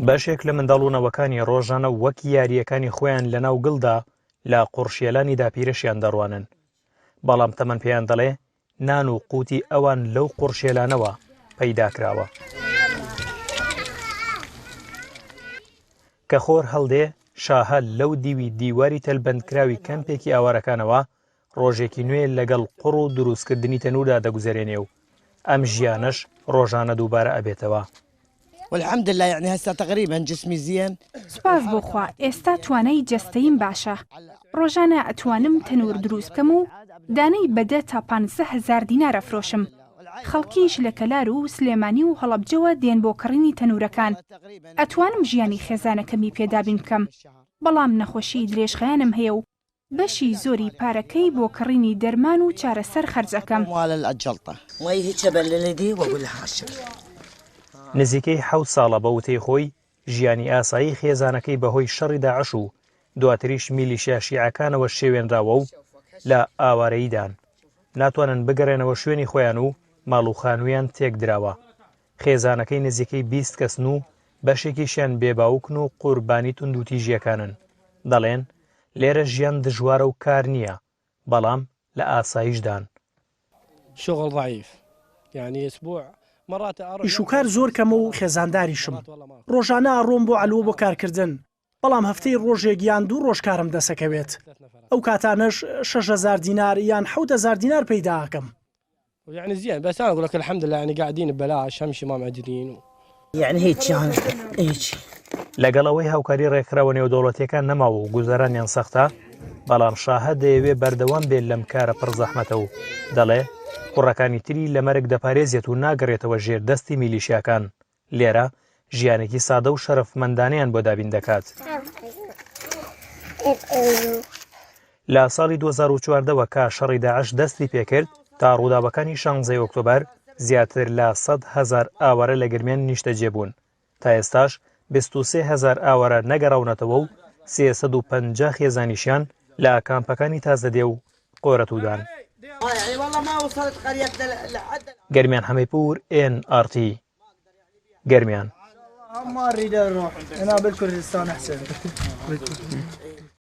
بەشێک لە منداڵبوونەوەکانی ڕۆژانە وەک یاریەکانی خۆیان لەناو گڵدا لە قورشێلانی داپیرەشیان دەڕوانن، بەڵام تەمەن پێیان دەڵێ نان و قووتی ئەوان لەو قورشێلانەوە پەیداکراوە. کە خۆر هەڵدێ شاهە لەو دیوی دیواری تەلبەندکراوی کەمپێکی ئاوارەکانەوە ڕۆژێکی نوێ لەگەڵ قوڕ و دروستکردنی تەنوردا دەگوزارێنێ و ئەم ژیانەش ڕۆژانە دووبارە ئەبێتەوە. والحمد لله يعني هسه تقريبا جسمي زين. سپاس بۆ خوا ئێستا توانای جەستەیم باشە. ڕۆژانە ئەتوانم تەنور دروست بکەم و دانەی بەدە تا 15,000 دینار ئەفرۆشم. خەڵکیش لە کەلار و سلێمانی و هەڵەبجەوە دێن بۆ کڕینی تەنورەکان. ئەتوانم ژیانی خێزانەکەمی پێدابین بکەم، بەڵام نەخۆشی درێژخەیانم هەیە و بەشی زۆری پارەکەی بۆ کڕینی دەرمان و چارەسەر خەرجەکەم. نزیکەی 7 ساڵە بە وتەی خۆی ژیانی ئاسایی خێزانەکەی بەهۆی شەڕی داعش و دواتریش میلیشیا شیعەکانەوە شێوێنراوە و لە ئاوارەییدان ناتوانن بگەڕێنەوە شوێنی خۆیان و ماڵ و خانوویان تێک دراوە. خێزانەکەی نزیکەی 20 کەسن و بەشێکیشیان بێباوکن و قوربانی توندوتیژیەکانن. دەڵێن لێرە ژیان دژوارە و کار نییە، بەڵام لە ئاسایشدان. شغل ضعیف یعنی ئەسبوع ئیشوکار زۆر کەمە و خێزانداریشم. ڕۆژانە ئەڕۆم بۆ ئەلووە بۆ کارکردن، بەڵام هەفتەی ڕۆژێک یان 2 ڕۆژ کارم دەسەکەوێت. ئەو کاتانەش 6,000 دینار یان 7,000 دینار پەیدا ئەکەم. يعني زين بس انا اقول لك الحمد لله يعني قاعدين ببلاش همشي ما معجلين يعني هيك يعني هيك. لەگەڵەوەی هاوکاری ڕێکخراوە نێودەوڵەتیەکان نەماوە و گوزەرانیان سەختە، بەڵام شاهە دەیەوێ بەردەوام بێت لەم کارە پڕزەحمەتە و دەڵێ کوڕەکانی تری لە مەرگ دەپارێزێت و ناگەڕێتەوە ژێر دەستی میلیشیاکان. لێرە ژیانێکی سادە و شەرەفمەندانەیان بۆ دابین دەکات. لە ساڵی 2014ەوە کە شەڕی داعش دەستی پێکرد تا ڕووداوەکانی 16 ئۆکتۆبەر زیاتر لە 100,000 ئاوارە لە گرمێن نیشتەجێبوون. تا ئێستاش 23,000 ئاوارە نەگەڕاونەتەوە و 350 خێزانیشیان لە کامپەکانی تازەدێ و قۆرەتودان. گەرمیان هەمەیپور NRT گەرمیان. ما اريد اروح انا بالكردستان احسن.